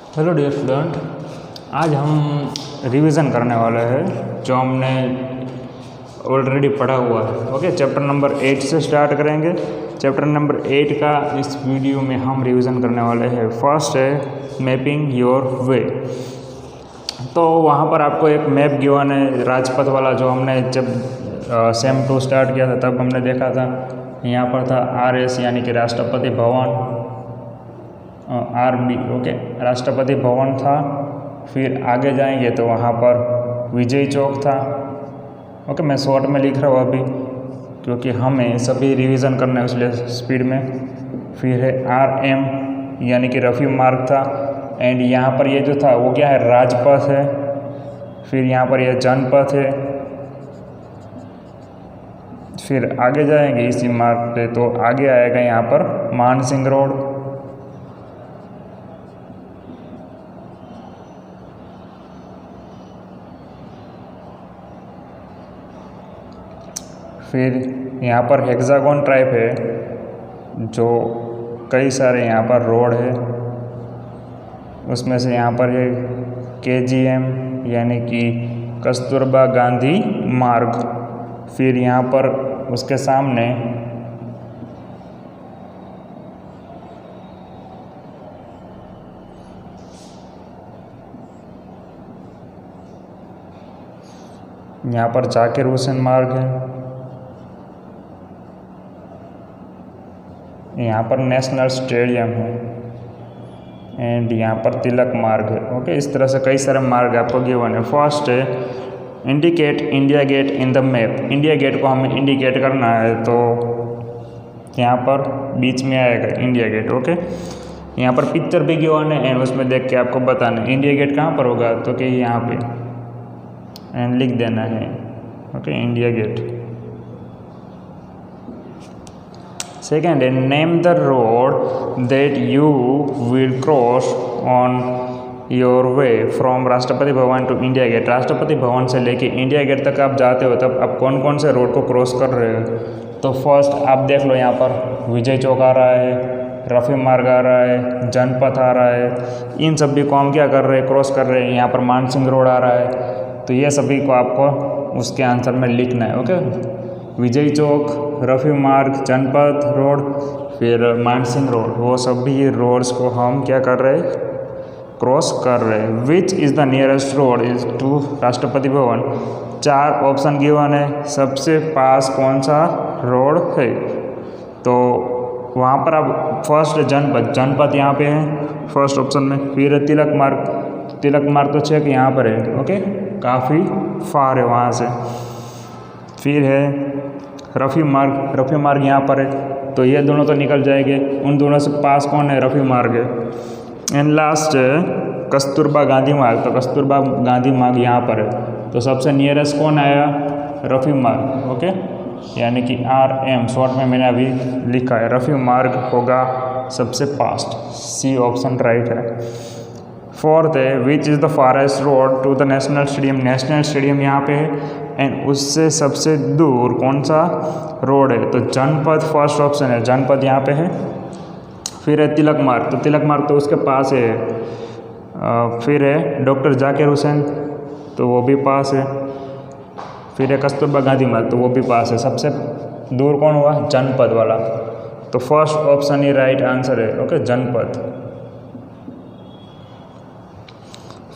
Hello dear student, आज हम revision करने वाले हैं जो हमने ऑलरेडी पढ़ा हुआ है। ओके, चैप्टर नंबर 8 से स्टार्ट करेंगे। चैप्टर नंबर 8 का इस वीडियो में हम रिवीजन करने वाले हैं। फर्स्ट है मैपिंग योर वे। तो वहाँ पर आपको एक मैप गिवन है राजपथ वाला, जो हमने जब सेम 2 स्टार्ट किया था तब हमने देखा था। यहाँ पर था RS यानी कि राष्ट्रपति भवन, RB ओके, राष्ट्रपति भवन था। फिर आगे जाएंगे तो वहाँ पर विजय चौक था। ओके, मैं शॉर्ट में लिख रहा हूँ अभी क्योंकि हमें सभी रिवीजन करना है इसलिए स्पीड में। फिर है RM यानी कि रफ़ी मार्ग था। एंड यहाँ पर ये जो था वो क्या है, राजपथ है। फिर यहाँ पर यह जनपथ है। फिर आगे जाएंगे इसी मार्ग पे तो आगे आएगा यहाँ पर मानसिंह रोड। फिर यहाँ पर हेक्सागोन टाइप है, जो कई सारे यहाँ पर रोड है। उसमें से यहाँ पर है KGM यानी कि कस्तूरबा गांधी मार्ग। फिर यहाँ पर उसके सामने यहाँ पर जाकिर हुसैन मार्ग है। यहाँ पर नेशनल स्टेडियम है। एंड यहाँ पर तिलक मार्ग है। ओके, इस तरह से कई सारे मार्ग आपको गिवन है। फर्स्ट है indicate India Gate in the map. India Gate को हमें इंडिकेट करना है तो यहाँ पर बीच में आएगा इंडिया गेट। ओके, यहाँ पर पिक्चर भी गिवन है एंड उसमें देख के आपको बताना है इंडिया गेट कहाँ पर होगा, तो कि यहाँ पे एंड लिख देना है। Okay, India Gate. सेकेंड है name the road that you will cross on your way from Rashtrapati Bhavan to India gate. Rashtrapati Bhavan से लेके इंडिया गेट तक आप जाते हो तब आप कौन कौन से रोड को क्रॉस कर रहे हो। तो फर्स्ट आप देख लो, यहाँ पर विजय चौक आ रहा है, रफ़ी मार्ग आ रहा है, जनपथ आ रहा है। इन सभी को हम क्या कर रहे हैं, क्रॉस कर रहे हैं। यहाँ पर मानसिंह रोड आ रहा है, तो ये सभी को आपको उसके आंसर में लिखना है। ओके, विजय चौक, रफ़ी मार्ग, जनपथ रोड, फिर मानसिंह रोड, वो सभी रोड्स को हम क्या कर रहे हैं, क्रॉस कर रहे हैं। Which is the nearest road is to Rashtrapati Bhavan. 4 option given है, सबसे पास कौन सा रोड है। तो वहाँ पर आप फर्स्ट जनपथ, जनपथ यहाँ पे है फर्स्ट ऑप्शन में। फिर है तिलक मार्ग, तिलक मार्ग तो चेक यहाँ पर है। ओके, काफ़ी फार है वहाँ से। फिर है रफ़ी मार्ग, रफ़ी मार्ग यहाँ पर है, तो ये दोनों तो निकल जाएंगे। उन दोनों से पास कौन है, रफ़ी मार्ग है। एंड लास्ट है कस्तूरबा गांधी मार्ग, तो कस्तूरबा गांधी मार्ग यहाँ पर है, तो सबसे नियरेस्ट कौन आया, रफ़ी मार्ग। ओके, यानी कि RM शॉर्ट में मैंने अभी लिखा है, रफ़ी मार्ग होगा सबसे पास्ट। C ऑप्शन राइट है। फोर्थ है which is the farthest road to the national stadium. National stadium यहाँ पे है एंड उससे सबसे दूर कौन सा रोड है, तो जनपथ फर्स्ट ऑप्शन है, जनपथ यहाँ पे है। फिर है तिलक मार्ग, तो तिलक मार्ग तो उसके पास है। फिर है डॉक्टर जाकिर हुसैन, तो वो भी पास है। फिर है कस्तूरबा गांधी मार्ग, तो वो भी पास है। सबसे दूर कौन हुआ, जनपथ वाला, तो फर्स्ट ऑप्शन ही राइट आंसर है। ओके, जनपथ।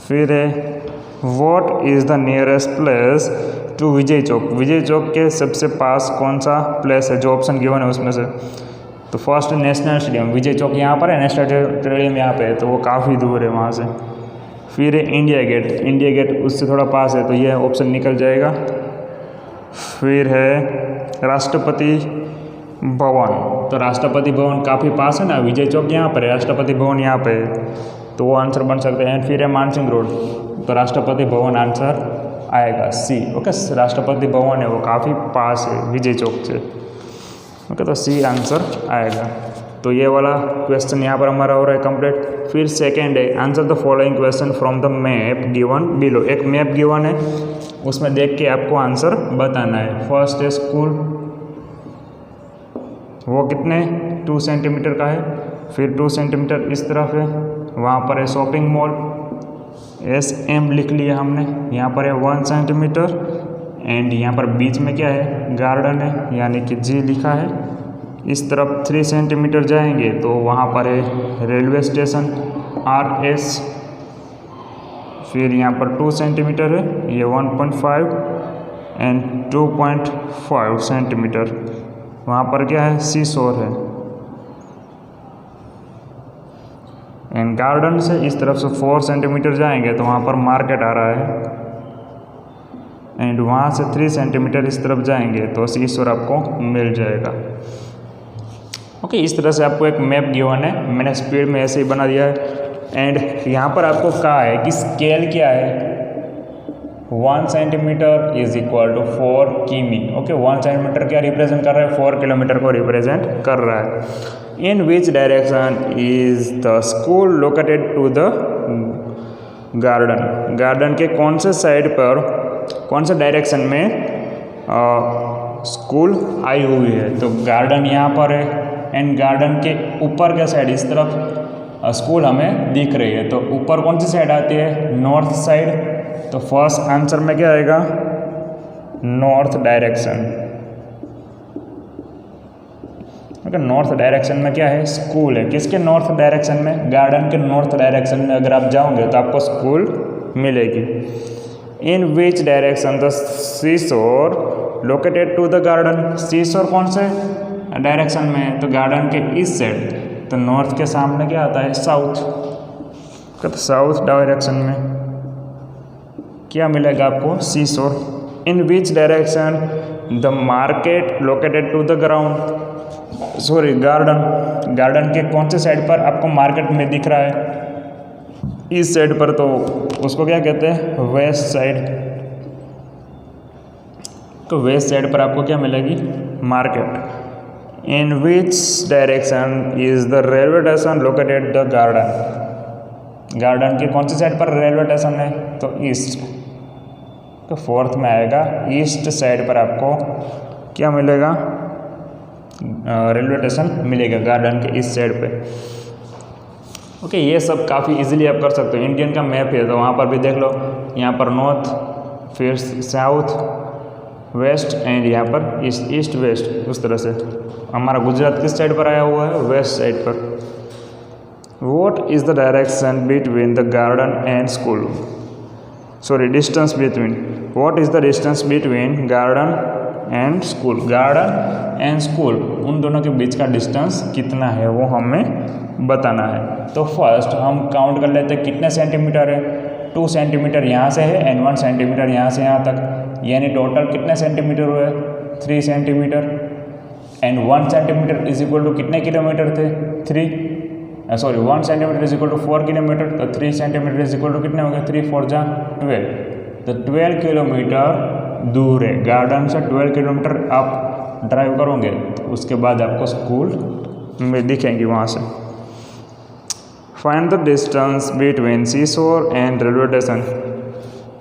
फिर है what is the nearest place to Vijay Chowk. Vijay Chowk के सबसे पास कौन सा प्लेस है, जो ऑप्शन गिवन है उसमें से। तो first national stadium, Vijay Chowk यहाँ पर है, नेशनल स्टेडियम यहाँ पे है, तो वो काफ़ी दूर है वहाँ से। फिर है इंडिया गेट, इंडिया गेट उससे थोड़ा पास है, तो ये ऑप्शन निकल जाएगा। फिर है राष्ट्रपति भवन, तो राष्ट्रपति भवन काफ़ी पास है ना, विजय चौक यहाँ पर है, राष्ट्रपति भवन यहाँ पे है, तो वो आंसर बन सकते हैं। फिर है मानसिंह रोड, तो राष्ट्रपति भवन आंसर आएगा C। ओके, राष्ट्रपति भवन है वो काफ़ी पास है विजय चौक से। ओके, तो C आंसर आएगा। तो ये वाला क्वेश्चन यहाँ पर हमारा हो रहा है कंप्लीट। फिर सेकेंड है answer the following question from the map given below. एक मैप गिवन है, उसमें देख के आपको आंसर बताना है। फर्स्ट है स्कूल, वो कितने 2 सेंटीमीटर का है। फिर 2 सेंटीमीटर इस तरफ है, वहाँ पर है शॉपिंग मॉल, SM लिख लिया हमने। यहाँ पर है 1 सेंटीमीटर एंड यहाँ पर बीच में क्या है, गार्डन है, यानी कि G लिखा है। इस तरफ 3 सेंटीमीटर जाएंगे तो वहाँ पर है रेलवे स्टेशन, RS। फिर यहाँ पर 2 सेंटीमीटर है, ये 1.5 एंड 2.5 सेंटीमीटर। वहाँ पर क्या है, सी शोर है। एंड गार्डन से इस तरफ से 4 सेंटीमीटर जाएंगे तो वहाँ पर मार्केट आ रहा है। एंड वहाँ से 3 सेंटीमीटर इस तरफ जाएंगे तो सी शोर आपको मिल जाएगा। ओके, इस तरह से आपको एक मैप गिवन है, मैंने स्पीड में ऐसे ही बना दिया है। एंड यहाँ पर आपको कहा है कि स्केल क्या है, 1 सेंटीमीटर इज इक्वल टू 4 किमी। ओके, 1 सेंटीमीटर क्या रिप्रेजेंट कर रहा है, 4 किलोमीटर को रिप्रेजेंट कर रहा है। In which direction is the school located to the garden, garden के कौन से साइड पर, कौन से डायरेक्शन में स्कूल आई हुई है। तो गार्डन यहाँ पर है एंड गार्डन के ऊपर के साइड इस तरफ स्कूल हमें दिख रही है। तो ऊपर कौन सी साइड आती है, नॉर्थ साइड। तो फर्स्ट आंसर में क्या आएगा, north direction. Okay, north direction में क्या है, स्कूल है। किसके नॉर्थ डायरेक्शन में, गार्डन के नॉर्थ डायरेक्शन में अगर आप जाओगे तो आपको स्कूल मिलेगी। इन विच डायरेक्शन द सी शोर लोकेटेड टू द गार्डन, सी शोर कौन से डायरेक्शन में है, तो गार्डन के ईस्ट साइड। तो नॉर्थ के सामने क्या आता है, साउथ। तो साउथ डायरेक्शन में क्या मिलेगा आपको, sea shore. In which direction the market located to the ground, sorry garden, garden के कौन से साइड पर आपको मार्केट में दिख रहा है, इस साइड पर। तो उसको क्या कहते हैं, वेस्ट साइड। तो वेस्ट साइड पर आपको क्या मिलेगी, market. In which direction is the railway station located the garden, garden के कौन सी साइड पर रेलवे स्टेशन है, तो ईस्ट। तो फोर्थ में आएगा ईस्ट साइड पर आपको क्या मिलेगा, रेलवे स्टेशन मिलेगा गार्डन के ईस्ट साइड पे। ओके, ये सब काफ़ी इजीली आप कर सकते हो। इंडियन का मैप है तो वहाँ पर भी देख लो, यहाँ पर नॉर्थ, फिर साउथ, वेस्ट एंड यहाँ पर ईस्ट, ईस्ट वेस्ट। उस तरह से हमारा गुजरात किस साइड पर आया हुआ है, वेस्ट साइड पर। What is the direction between the garden and school, sorry distance between, what is the distance between garden and school, garden and school उन दोनों के बीच का डिस्टेंस कितना है वो हमें बताना है। तो फर्स्ट हम काउंट कर लेते हैं कितने सेंटीमीटर है, 2 सेंटीमीटर यहाँ से है एंड 1 सेंटीमीटर यहाँ से यहाँ तक, यानी टोटल कितने सेंटीमीटर हुए, 3 centimetre. And 1 centimetre is equal to कितने किलोमीटर थे, 1 centimetre is equal to 4 kilometre. तो 3 सेंटीमीटर इज इक्वल टू कितने हो गए, 3 4 जा 12। तो 12 किलोमीटर दूर है गार्डन से, 12 किलोमीटर आप ड्राइव करोगे तो उसके बाद आपको स्कूल में दिखेंगी वहाँ से। Find the distance between sea shore and railway station,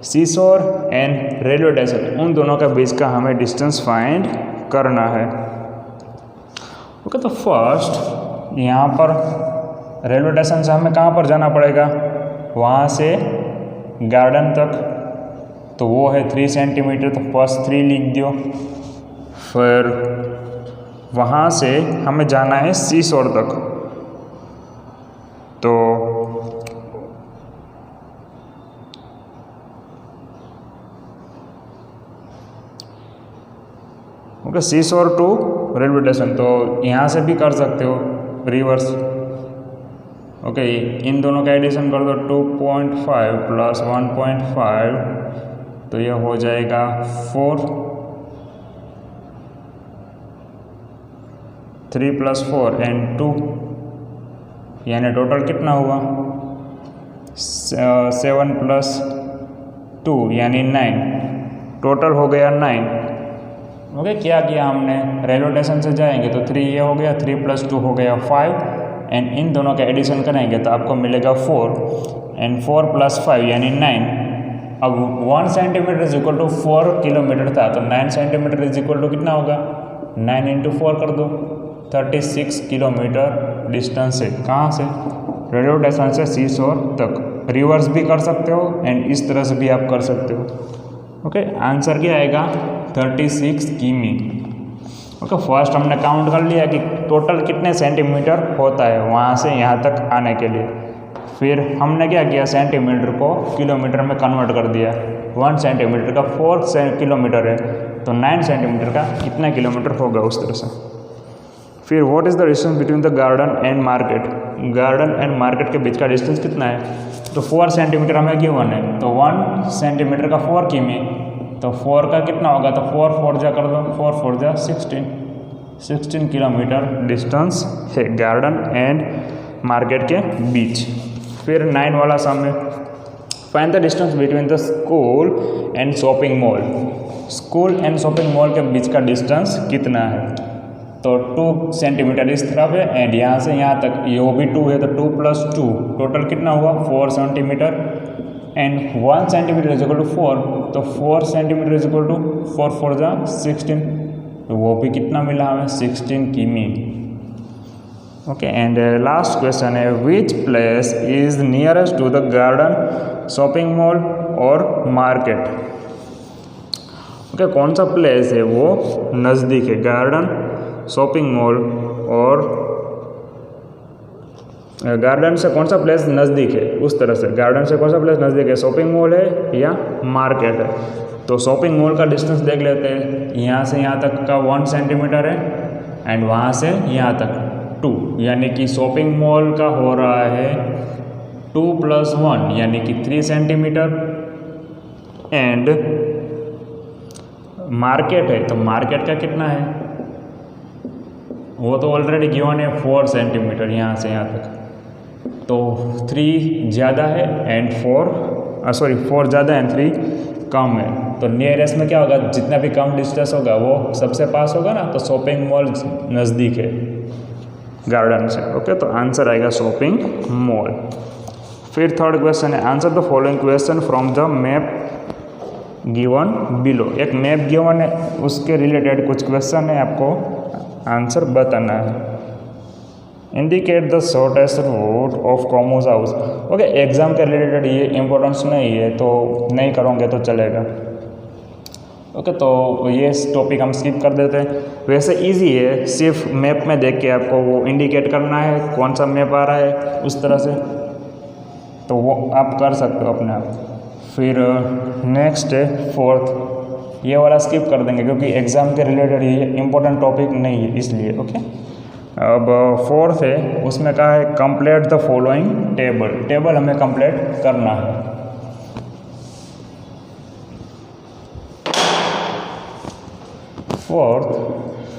C shore and railway station उन दोनों के बीच का हमें डिस्टेंस फाइंड करना है। ओके, तो फर्स्ट यहाँ पर रेलवे स्टेशन से हमें कहाँ पर जाना पड़ेगा, वहाँ से गार्डन तक। तो वो है 3 सेंटीमीटर, तो फर्स्ट 3 लिख दो। फिर वहाँ से हमें जाना है सी शोर तक। तो ओके, सी शोर टू रेलवे स्टेशन, तो यहाँ से भी कर सकते हो रिवर्स। ओके, इन दोनों का एडिशन कर दो, 2.5 प्लस 1.5, तो यह हो जाएगा 4, 3 प्लस 4 एंड 2, यानी टोटल कितना हुआ, 7 प्लस 2 यानी 9, टोटल हो गया 9। ओके, क्या किया हमने, रेलवे स्टेशन से जाएंगे तो 3 ये हो गया, 3 प्लस 2 हो गया 5 एंड इन दोनों का एडिशन करेंगे तो आपको मिलेगा 4 एंड 4 प्लस 5 यानी 9। अब 1 centimetre is equal to 4 kilometre था, तो 9 सेंटीमीटर इज इक्वल टू कितना होगा, 9 इंटू 4 कर दो, 36 किलोमीटर डिस्टेंस है। कहाँ से, रेलवे स्टेशन से सी शोर तक। रिवर्स भी कर सकते हो एंड इस तरह से भी आप कर सकते हो। ओके, आंसर क्या आएगा 36 किमी। ओके, फर्स्ट हमने काउंट कर लिया कि टोटल कितने सेंटीमीटर होता है वहाँ से यहाँ तक आने के लिए। फिर हमने क्या किया, सेंटीमीटर को किलोमीटर में कन्वर्ट कर दिया। 1 सेंटीमीटर का 4 किलोमीटर है, तो 9 सेंटीमीटर का कितना किलोमीटर होगा उस तरह से। फिर what is the distance between the garden and market. Garden and market के बीच का डिस्टेंस कितना है, तो 4 सेंटीमीटर हमें गिवन है, तो 1 सेंटीमीटर का 4 किमी, तो 4 का कितना होगा, तो 4 4 जा कर दो, 4 4 जा 16 किलोमीटर डिस्टेंस है गार्डन एंड मार्केट के बीच। फिर 9 वाला सम में find the distance between the school and shopping mall. School and shopping mall के बीच का डिस्टेंस कितना है, तो 2 सेंटीमीटर इस तरफ है एंड यहाँ से यहाँ तक ये भी 2 है, तो 2 + 2 टोटल कितना हुआ 4 centimetre and 1 centimetre is equal to 4, तो 4 सेंटीमीटर इज इक्वल टू 4 4 जा 16, तो वो भी कितना मिला हमें 16 किमी। ओके, एंड लास्ट क्वेश्चन है which place is nearest to the garden, shopping mall और मार्केट। ओके, कौन सा प्लेस है वो नज़दीक है गार्डन, शॉपिंग मॉल और गार्डन से कौन सा प्लेस नज़दीक है, उस तरह से गार्डन से कौन सा प्लेस नज़दीक है, शॉपिंग मॉल है या मार्केट है। तो शॉपिंग मॉल का डिस्टेंस देख लेते हैं, यहाँ से यहाँ तक का 1 सेंटीमीटर है एंड वहाँ से यहाँ तक 2, यानी कि शॉपिंग मॉल का हो रहा है 2 + 1 यानी कि 3 सेंटीमीटर एंड मार्केट है, तो मार्केट का कितना है, वो तो ऑलरेडी गिवन है 4 सेंटीमीटर यहाँ से यहाँ तक, तो 3 ज़्यादा है एंड 4 ज़्यादा एंड 3 कम है, तो नियरेस्ट में क्या होगा, जितना भी कम डिस्टेंस होगा वो सबसे पास होगा ना, तो शॉपिंग मॉल नज़दीक है गार्डन से। ओके, तो आंसर आएगा शॉपिंग मॉल। फिर थर्ड क्वेश्चन है answer the following question from the map given below. एक मैप गिवन है, उसके रिलेटेड कुछ क्वेश्चन है, आपको आंसर बताना है। Indicate the shortest route of commerce house. Okay, exam के रिलेटेड ये इंपॉर्टेंस नहीं है, तो नहीं करोगे तो चलेगा। ओके, तो ये टॉपिक हम स्किप कर देते हैं। वैसे इजी है, सिर्फ मैप में देख के आपको वो इंडिकेट करना है कौन सा मैप आ रहा है उस तरह से, तो वो आप कर सकते हो अपने आप। फिर नेक्स्ट है फोर्थ, ये वाला स्किप कर देंगे क्योंकि एग्ज़ाम के रिलेटेड ये इंपॉर्टेंट टॉपिक नहीं है इसलिए। ओके, अब फोर्थ है, उसमें कहा है complete the following table. Table हमें कंप्लीट करना है।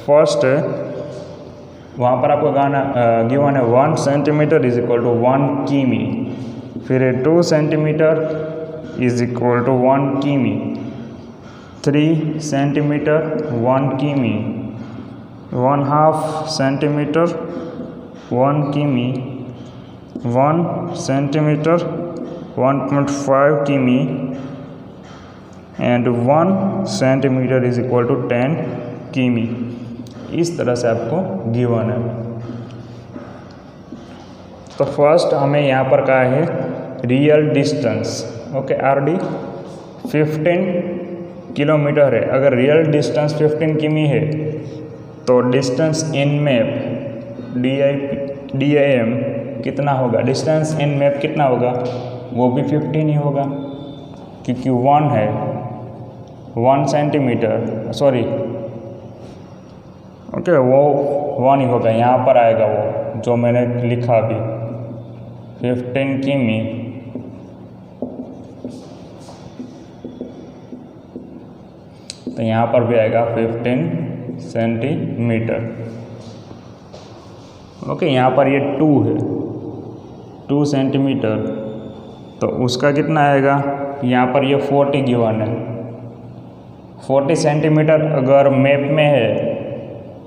फर्स्ट है, वहाँ पर आपको गाना गिवन है 1 सेंटीमीटर इज इक्वल टू 1 किमी, फिर 2 सेंटीमीटर इज इक्वल टू 1 किमी, 3 सेंटीमीटर 1 किमी, 1/2 सेंटीमीटर 1 किमी, 1 सेंटीमीटर 1.5 किमी and 1 centimetre is equal to 10 किमी। इस तरह से आपको गिवन है। तो फर्स्ट हमें यहाँ पर कहा है real distance. Okay, RD 15 kilometre है। अगर रियल डिस्टेंस 15 किमी है तो डिस्टेंस इन मैप DIM कितना होगा, डिस्टेंस इन मैप कितना होगा, वो भी 15 ही होगा क्योंकि 1 है, 1 सेंटीमीटर सॉरी, ओके, वो 1 ही होगा, यहाँ पर आएगा वो जो मैंने लिखा अभी 15 किमी, तो यहाँ पर भी आएगा 15 सेंटीमीटर। ओके, यहाँ पर ये 2 है, 2 सेंटीमीटर, तो उसका कितना आएगा, यहाँ पर ये 40 गिवन है। 40 सेंटीमीटर अगर मैप में है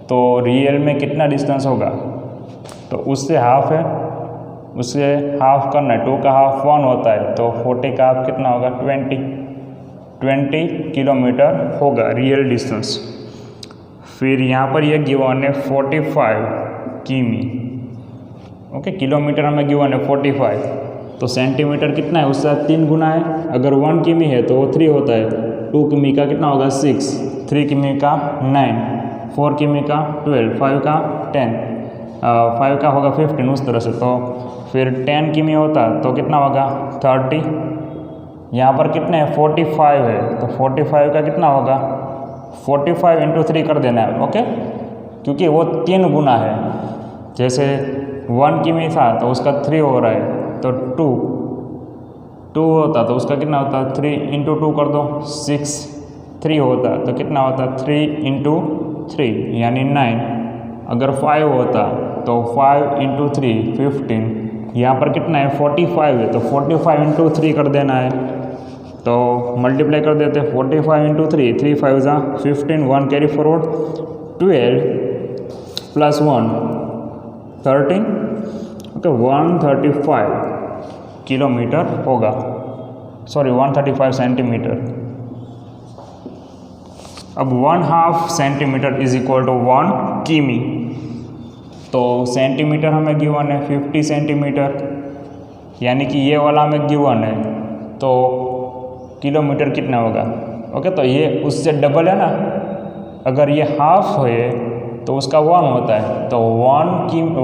तो रियल में कितना डिस्टेंस होगा, तो उससे हाफ है, उससे हाफ करना है, 2 का हाफ 1 होता है, तो 40 का हाफ कितना होगा 20 किलोमीटर होगा रियल डिस्टेंस। फिर यहाँ पर ये गिवन है 45 किमी। ओके, किलोमीटर हमें गिवन है 45, तो सेंटीमीटर कितना है उससे 3 गुना है। अगर 1 किमी है तो वो 3 होता है, 2 किमी का कितना होगा 6, 3 किमी का 9, 4 किमी का 12, 5 का 10, 5 का होगा 15, उस तरह से। तो फिर 10 किमी होता तो कितना होगा 30, यहाँ पर कितने हैं 45 है, तो 45 का कितना होगा 45 इंटू 3 कर देना है। ओके, क्योंकि वो 3 गुना है, जैसे 1 किमी था तो उसका 3 हो रहा है, तो 2 होता तो उसका कितना होता 3 इंटू 2 कर दो 6, 3 होता तो कितना होता 3 इंटू 3 यानी 9। अगर 5 होता तो 5 इंटू 3 15, यहाँ पर कितना है 45 है, तो 45 इंटू 3 कर देना है, तो मल्टीप्लाई कर देते हैं 45 इंटू 3, 3 5 जा 15, 1 carry forward 12 plus 1 13, okay 135 kilometre होगा, सॉरी 135 सेंटीमीटर। अब 1/2 सेंटीमीटर इज इक्वल टू 1 किमी, तो सेंटीमीटर हमें गिवन है 50 सेंटीमीटर, यानी कि ये वाला हमें गिवन है, तो किलोमीटर कितना होगा। ओके, तो ये उससे डबल है ना, अगर ये हाफ है तो उसका 1 होता है, तो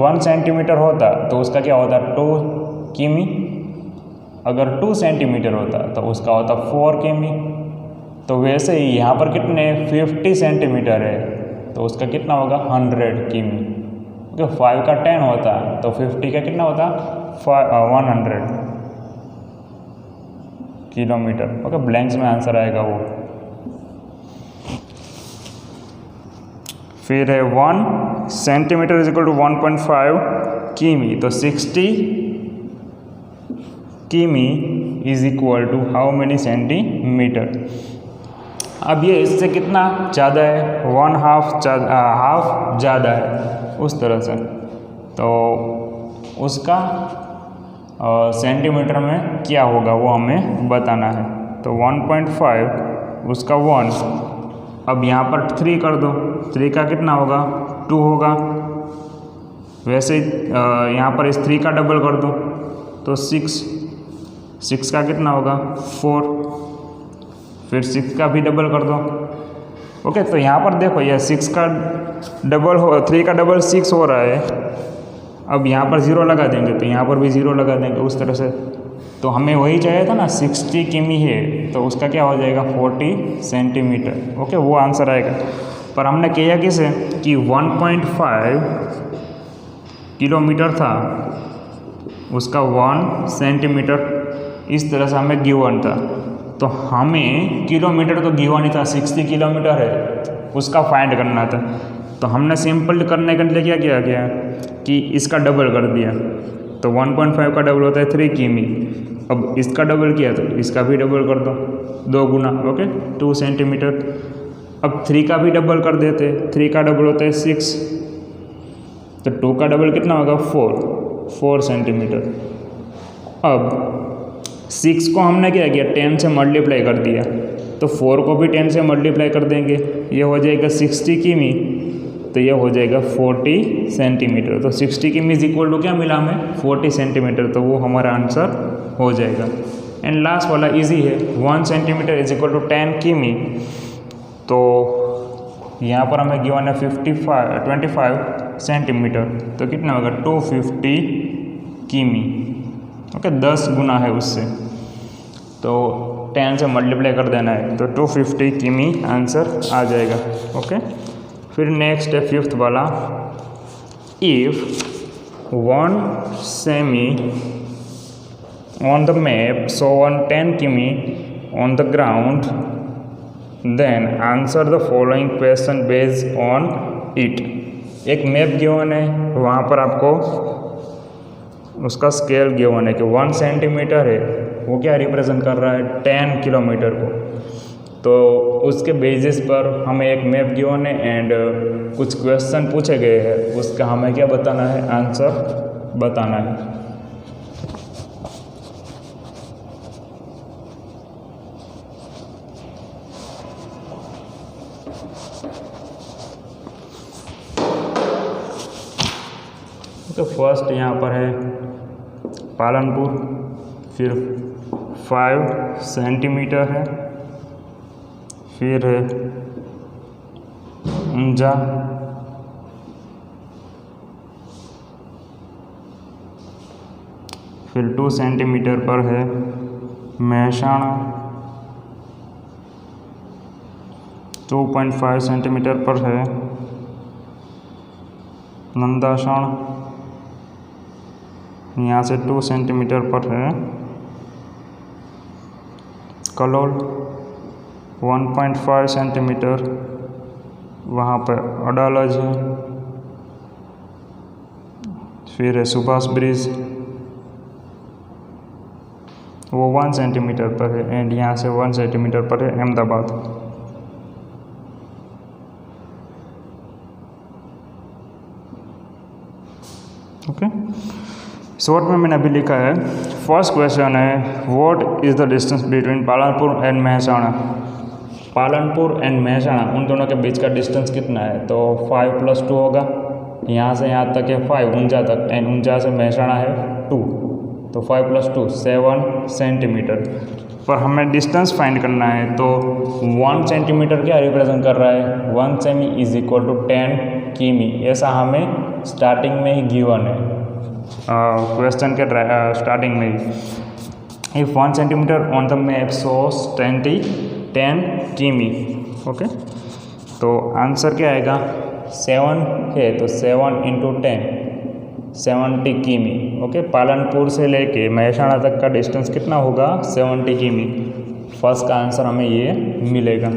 1 सेंटीमीटर होता तो उसका क्या होता 2 किमी, अगर 2 सेंटीमीटर होता तो उसका होता 4 किमी। तो वैसे ही यहाँ पर कितने 50 सेंटीमीटर है तो उसका कितना होगा 100 किमी, क्योंकि 5 का 10 होता तो 50 का कितना होता 100 किलोमीटर। ओके, ब्लैंक्स में आंसर आएगा वो। फिर है 1 सेंटीमीटर इज इक्वल टू 1.5 किमी, तो 60 किमी is equal to how many centimetre. अब ये इससे कितना ज़्यादा है, 1/2 हाफ ज़्यादा है उस तरह से, तो उसका सेंटीमीटर में क्या होगा वो हमें बताना है। तो 1.5 उसका 1, अब यहाँ पर 3 कर दो, 3 का कितना होगा 2 होगा, वैसे यहाँ पर इस 3 का डबल कर दो तो 6 का कितना होगा 4, फिर 6 का भी डबल कर दो। ओके, तो यहाँ पर देखो ये 6 का डबल 3 का डबल 6 हो रहा है, अब यहाँ पर 0 लगा देंगे तो यहाँ पर भी 0 लगा देंगे उस तरह से। तो हमें वही चाहिए था ना 60 किमी है, तो उसका क्या हो जाएगा 40 सेंटीमीटर। ओके, वो आंसर आएगा। पर हमने किया किसे कि 1.5 किलोमीटर था, उसका 1 सेंटीमीटर इस तरह से हमें गिवन था, तो हमें किलोमीटर तो गिवन ही था 60 किलोमीटर है, उसका फाइंड करना था। तो हमने सिंपल करने के लिए क्या किया गया कि इसका डबल कर दिया, तो 1.5 का डबल होता है 3 किमी, अब इसका डबल किया तो इसका भी डबल कर दो 2 गुना, ओके 2 सेंटीमीटर। अब 3 का भी डबल कर देते, 3 का डबल होता है 6, तो 2 का डबल कितना होगा 4 सेंटीमीटर। अब 6 को हमने क्या किया 10 से मल्टीप्लाई कर दिया, तो 4 को भी 10 से मल्टीप्लाई कर देंगे, ये हो जाएगा 60 किमी, तो ये हो जाएगा 40 सेंटीमीटर। तो 60 किमी इज इक्वल टू क्या मिला हमें 40 सेंटीमीटर, तो वो हमारा आंसर हो जाएगा। एंड लास्ट वाला इजी है, 1 सेंटीमीटर इज इक्वल टू 10 किमी, तो यहाँ पर हमें गिवन है 25 सेंटीमीटर, तो कितना होगा 250 किमी। ओके, 10 गुना है उससे, तो 10 से मल्टीप्लाई कर देना है, तो 250 किमी आंसर आ जाएगा। ओके, फिर नेक्स्ट है 5th वाला, इफ 1 सेमी on the map show on 10 किमी on the ground, then answer the following question based on it. एक मैप गिवन है, वहाँ पर आपको उसका स्केल गिवन है कि 1 सेंटीमीटर है, वो क्या रिप्रेजेंट कर रहा है 10 किलोमीटर को, तो उसके बेसिस पर हमें एक मैप गिवन है एंड कुछ क्वेश्चन पूछे गए हैं, उसका हमें क्या बताना है आंसर बताना है। तो तो फर्स्ट यहाँ पर है पालनपुर, फिर 5 सेंटीमीटर है, फिर है ऊंझा, फिर 2 सेंटीमीटर पर है महसाणा, 2.5 सेंटीमीटर पर है नंदासण, यहाँ से 2 सेंटीमीटर पर है कलोल, 1.5 सेंटीमीटर वहाँ पर अडालज है, फिर है सुभाष ब्रिज, वो 1 सेंटीमीटर पर है, एंड यहाँ से 1 सेंटीमीटर पर है अहमदाबाद। ओके, शॉर्ट में मैंने अभी लिखा है। फर्स्ट क्वेश्चन है what is the distance between Palanpur and Mehsana. Palanpur and Mehsana उन दोनों के बीच का डिस्टेंस कितना है, तो 5 + 2 होगा। यहाँ से यहाँ तक है 5 ऊंचा तक, एंड ऊंचा से महसाणा है 2, तो 5 + 2 7 सेंटीमीटर। पर हमें डिस्टेंस फाइंड करना है, तो 1 सेंटीमीटर क्या रिप्रेजेंट कर रहा है, 1 सेमी इज इक्वल टू 10 किमी, ऐसा हमें स्टार्टिंग में ही गिवन है, क्वेश्चन के स्टार्टिंग में ही। If 1 centimetre on the map shows 10 किमी। ओके, तो आंसर क्या आएगा, 7 है तो 7 × 10 70 किमी। ओके, पालनपुर से लेके महसाणा तक का डिस्टेंस कितना होगा, 70 किमी। फर्स्ट का आंसर हमें ये मिलेगा।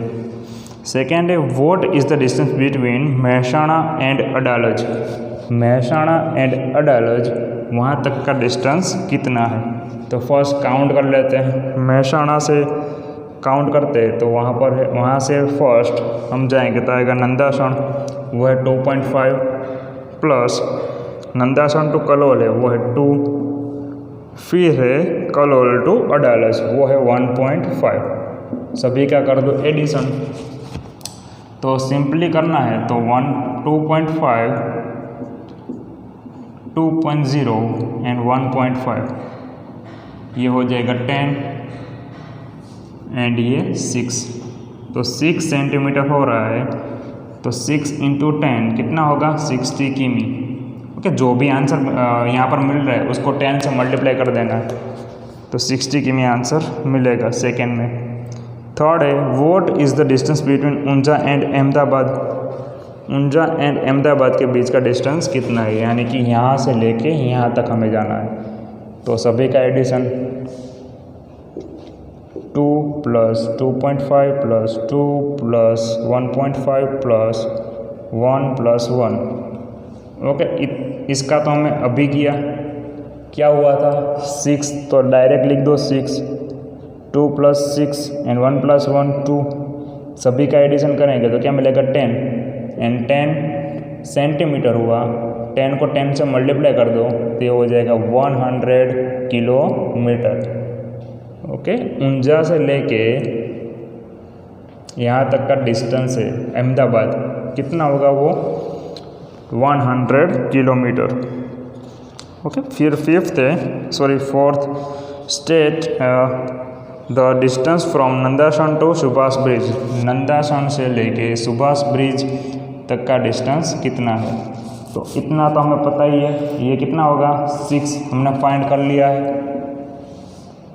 सेकेंड है what is the distance between Mehsana and Adalaj. Mehsana and Adalaj वहाँ तक का डिस्टेंस कितना है, तो फर्स्ट काउंट कर लेते हैं। महसाणा से काउंट करते हैं तो वहाँ पर है, वहाँ से फर्स्ट हम जाएंगे तो आएगा नंदासण, वो है 2.5 प्लस नंदासण टू कलोल है वो है 2, फिर है कलोल टू अडालज वो है 1.5। सभी का कर दो एडिशन, तो सिंपली करना है तो 2.5 2.0 एंड 1.5, ये हो जाएगा 10 एंड ये 6, तो 6 सेंटीमीटर हो रहा है, तो 6 × 10 कितना होगा, 60 किमी। ओके, जो भी आंसर यहाँ पर मिल रहा है उसको 10 से मल्टीप्लाई कर देना है, तो 60 किमी आंसर मिलेगा सेकेंड में। थर्ड है what is the distance between Unjha and Ahmedabad. Unjha and Ahmedabad के बीच का डिस्टेंस कितना है, यानी कि यहाँ से लेके यहाँ तक हमें जाना है, तो सभी का एडिशन 2 + 2.5 + 2 + 1.5 + 1 + 1। ओके, इसका तो हमें अभी किया, क्या हुआ था 6, तो डायरेक्ट लिख दो 6, 2 + 6 एंड 1 + 1 2, सभी का एडिशन करेंगे तो क्या मिलेगा 10, एंड 10 सेंटीमीटर हुआ, 10 को 10 से मल्टीप्लाई कर दो तो ये हो जाएगा 100 किलोमीटर। ओके, ऊंझा से लेके यहाँ तक का डिस्टेंस है अहमदाबाद, कितना होगा वो 100 किलोमीटर। ओके, फिर fourth state the distance from Nandasan to Subhash bridge. Nandasan से लेके सुभाष ब्रिज तक का डिस्टेंस कितना है, तो इतना तो हमें पता ही है, ये कितना होगा 6 हमने फाइंड कर लिया है।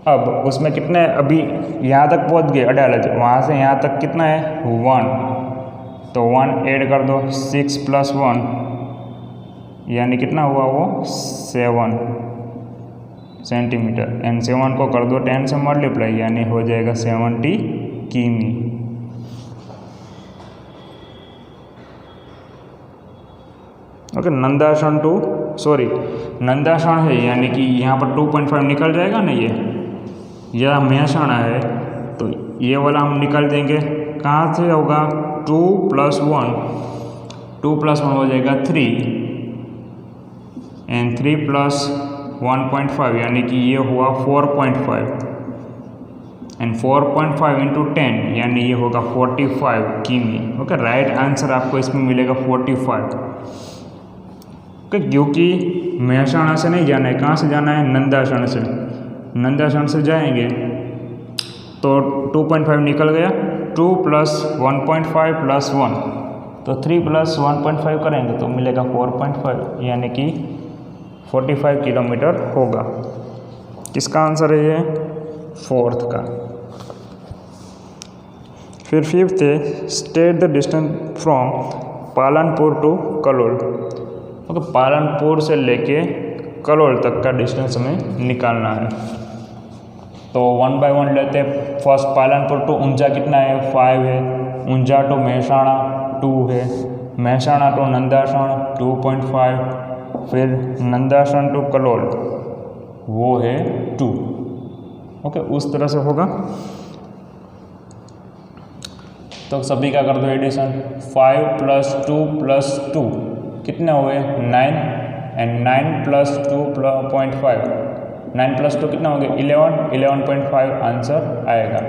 अब उसमें कितने अभी यहाँ तक पहुँच गए अडालज, वहाँ से यहाँ तक कितना है 1, तो 1 ऐड कर दो, 6 + 1 यानी कितना हुआ वो 7 सेंटीमीटर, एंड 7 को कर दो 10 से मल्टीप्लाई यानी हो जाएगा 70 किमी। ओके, नंदासण है यानी कि यहाँ पर 2.5 निकल जाएगा ना, यह महसाणा है तो ये वाला हम निकाल देंगे, कहाँ से होगा 2 + 1 हो जाएगा 3, एंड 3 + 1.5 यानी कि ये हुआ 4.5, एंड 4.5 × 10 यानी ये होगा 45 किमी। ओके, राइट आंसर आपको इसमें मिलेगा 45। ओके, क्योंकि मेहसाणा से नहीं जाना है, कहाँ से जाना है, नंदासण से। नंदासण से जाएंगे तो 2.5 निकल गया, 2 + 1.5 + 1, तो 3 + 1.5 करेंगे तो मिलेगा 4.5, यानी कि 45 किलोमीटर होगा। किसका आंसर है ये, 4th का। फिर 5th है, state the distance from Palanpur to Kalol. Okay, Palanpur से लेके कलोल तक का डिस्टेंस हमें निकालना है। तो 1 बाय 1 लेते हैं। फर्स्ट पालनपुर टू ऊंझा कितना है, 5 है। ऊंझा टू मेहसाणा 2 है। मेहसाणा टू नंदासण 2.5। फिर नंदासण टू कलोल वो है 2। ओके, उस तरह से होगा। तो सभी का कर दो एडिशन, 5 + 2 + 2 कितने हुए, 9, एंड 9 + 2.5, 9 + 2 कितना हो गया, 11, 11.5 आंसर आएगा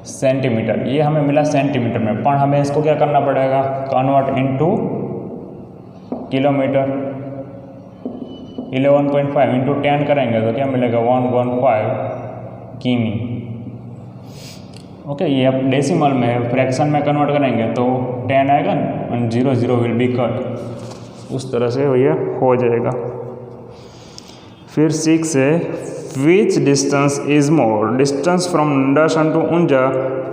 सेंटीमीटर। ये हमें मिला सेंटीमीटर में, पर हमें इसको क्या करना पड़ेगा, कन्वर्ट इनटू किलोमीटर। 11.5 इंटू 10 करेंगे तो क्या मिलेगा, 115 किमी। ओके, ये अब डेसिमल में है, फ्रैक्शन में कन्वर्ट करेंगे तो 10 आएगा एंड 0 0 विल बी कट। उस तरह से ये हो जाएगा। फिर 6 है, which distance is more, distance from Nandasan to Unjha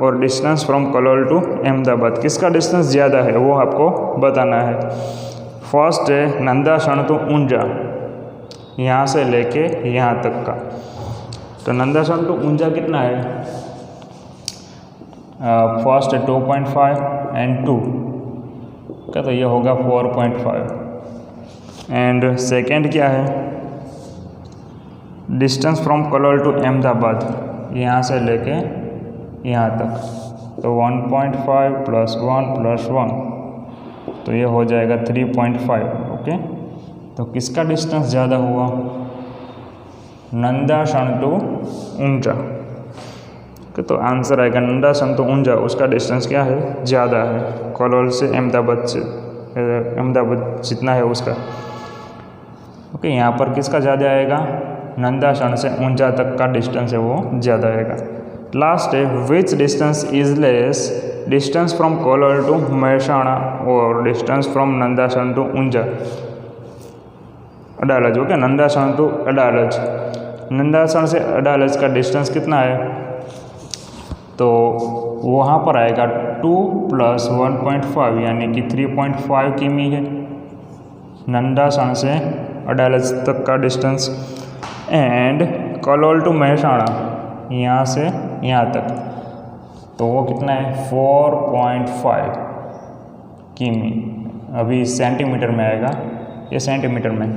और distance from Kalol to Ahmedabad. किसका डिस्टेंस ज़्यादा है वो आपको बताना है। फर्स्ट है नंदासण टू ऊंझा, यहाँ से लेके यहाँ तक का। तो नंदासण टू ऊंझा कितना है, फर्स्ट 2.5 एंड 2 क्या, तो ये होगा 4.5। एंड सेकेंड क्या है, distance from Kalol to Ahmedabad, यहाँ से लेके यहाँ तक, तो 1.5 + 1 + 1, तो ये हो जाएगा 3.5। ओके, तो किसका डिस्टेंस ज़्यादा हुआ, नंदासण टू ऊंझा। तो आंसर आएगा नंदासण टू ऊंझा, उसका डिस्टेंस क्या है, ज़्यादा है कलोल से अहमदाबाद से, अहमदाबाद जितना है उसका। ओके, यहाँ पर किसका ज़्यादा आएगा, नंदासण से ऊंझा तक का डिस्टेंस है वो ज़्यादा आएगा। लास्ट है, which distance is less, distance from Kalol to Mehsana और distance from Nandasan to Unjha Adalaj. Okay, Nandasan to Adalaj, Nandasan से अडालज का डिस्टेंस कितना है, तो वहाँ पर आएगा 2 + 1.5 यानी कि 3.5 किमी है नंदासण से अडालज तक का distance. And Kalol to Mehsana, यहाँ से यहाँ तक, तो वो कितना है, 4.5 किमी। अभी सेंटीमीटर में आएगा, ये सेंटीमीटर में।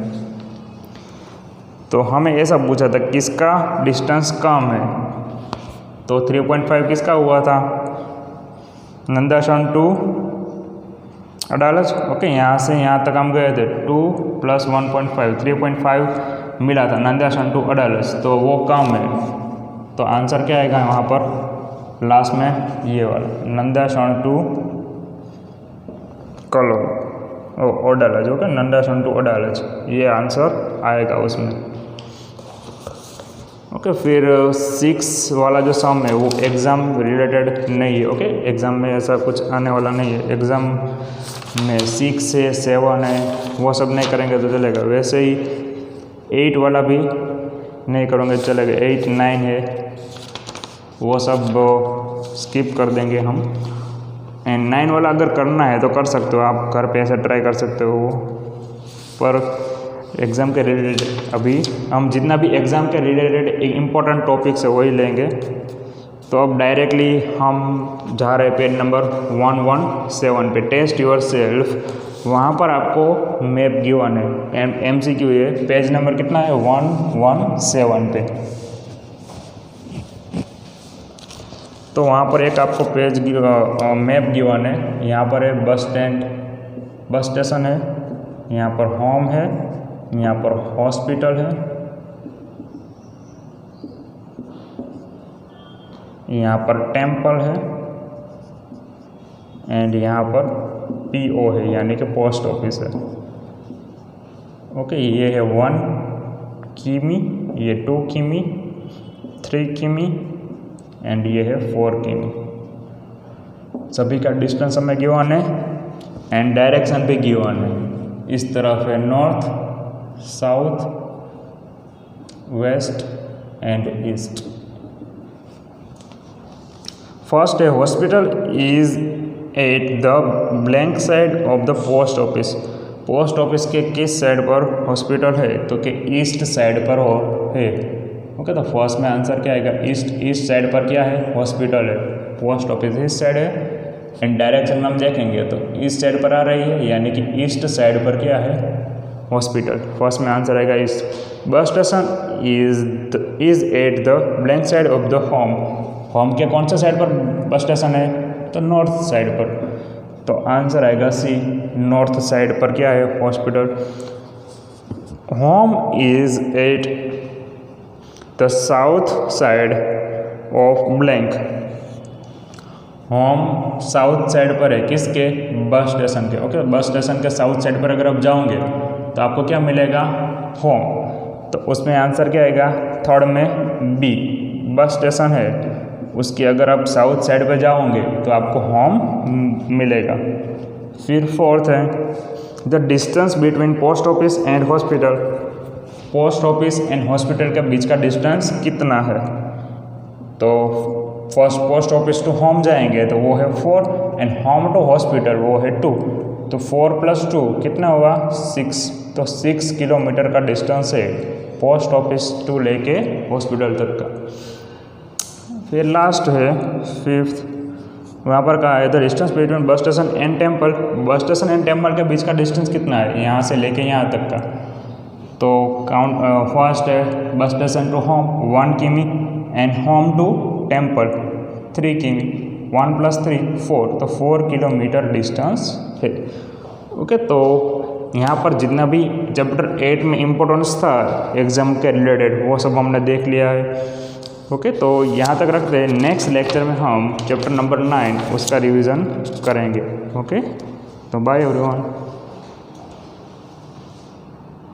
तो हमें ऐसा पूछा था किसका डिस्टेंस कम है, तो 3.5 किसका हुआ था, नंदासण टू अडालज। ओके, यहाँ से यहाँ तक हम गए थे, 2 + 1.5, 3.5 मिला था नंदासण टू अडालज, तो वो कम है। तो आंसर क्या आएगा वहाँ पर लास्ट में, ये वाला Nandasan to Kalol Adalaj. Okay, Nandasan to Adalaj, ये आंसर आएगा उसमें। ओके, फिर 6 वाला जो सम है वो एग्ज़ाम रिलेटेड नहीं है। ओके, एग्ज़ाम में ऐसा कुछ आने वाला नहीं है। एग्ज़ाम में 6 से 7 है वो सब नहीं करेंगे तो चलेगा। वैसे ही 8 वाला भी नहीं करेंगे चलेगा। 8, 9 है वो सब स्किप कर देंगे हम। एंड 9 वाला अगर करना है तो कर सकते हो आप, घर पे ऐसा ट्राई कर सकते हो वो, पर एग्ज़ाम के रिलेटेड अभी हम जितना भी एग्ज़ाम के रिलेटेड इम्पोर्टेंट टॉपिक्स है वही लेंगे। तो अब डायरेक्टली हम जा रहे हैं पेज नंबर 117 पे, टेस्ट योर सेल्फ। वहाँ पर आपको मैप गिवन है, MCQ है। पेज नंबर कितना है, 117 पे। तो वहाँ पर एक आपको मैप गिवन है। यहाँ पर है बस स्टैंड, बस स्टेशन है, यहाँ पर होम है, यहाँ पर हॉस्पिटल है, यहाँ पर टेम्पल है, एंड यहाँ पर PO है यानी कि पोस्ट ऑफिस है। ओके, ये है 1 किमी, ये 2 किमी, 3 किमी एंड ये है 4 किमी। सभी का डिस्टेंस हमें गिवन है एंड डायरेक्शन भी गिवन है। इस तरफ है north, south, west and east. First है hospital is at the blank side of the post office. Post office के किस साइड पर हॉस्पिटल है? तो कि ईस्ट साइड पर है। ओके, तो फर्स्ट में आंसर क्या आएगा? ईस्ट साइड पर क्या है? हॉस्पिटल है। पोस्ट ऑफिस ईस्ट साइड है एंड डायरेक्शन में हम देखेंगे तो ईस्ट साइड पर आ रही है, यानी कि ईस्ट साइड पर क्या है? हॉस्पिटल। फर्स्ट में आंसर आएगा east. Bus station is at the blank side of the home. Home के कौन से साइड पर बस स्टेशन है? तो नॉर्थ साइड पर। तो आंसर आएगा सी, नॉर्थ साइड पर क्या है? Hospital. Home is at the south side of blank. Home south side पर है, किसके? बस स्टेशन के। ओके, बस स्टेशन के साउथ साइड पर अगर आप जाओगे तो आपको क्या मिलेगा? होम। तो उसमें आंसर क्या आएगा? थर्ड में बी, बस स्टेशन है, उसकी अगर आप साउथ साइड पर जाओगे तो आपको होम मिलेगा। फिर फोर्थ है the distance between post office and hospital. Post office and hospital के बीच का डिस्टेंस कितना है? तो first post office to home जाएंगे तो वो है 4 एंड होम टू हॉस्पिटल वो है 2। तो 4 + 2 कितना हुआ? 6। तो 6 किलोमीटर का डिस्टेंस है पोस्ट ऑफिस टू लेके हॉस्पिटल तक का। फिर लास्ट है फिफ्थ, वहाँ पर कहा है the distance between bus station and temple. Bus station and temple के बीच का डिस्टेंस कितना है यहाँ से लेके यहाँ तक का? तो काउंट फर्स्ट है बस स्टेशन टू होम 1 किमी एंड होम टू टेम्पल 3 किमी। 1 + 3 4, तो 4 किलोमीटर डिस्टेंस है। ओके, तो यहाँ पर जितना भी चैप्टर 8 में इम्पोर्टेंस था एग्जाम के रिलेटेड वो सब हमने देख लिया है। ओके, तो यहाँ तक रखते हैं। नेक्स्ट लेक्चर में हम चैप्टर नंबर 9 उसका रिवीजन करेंगे। ओके, तो बाय एवरीवन।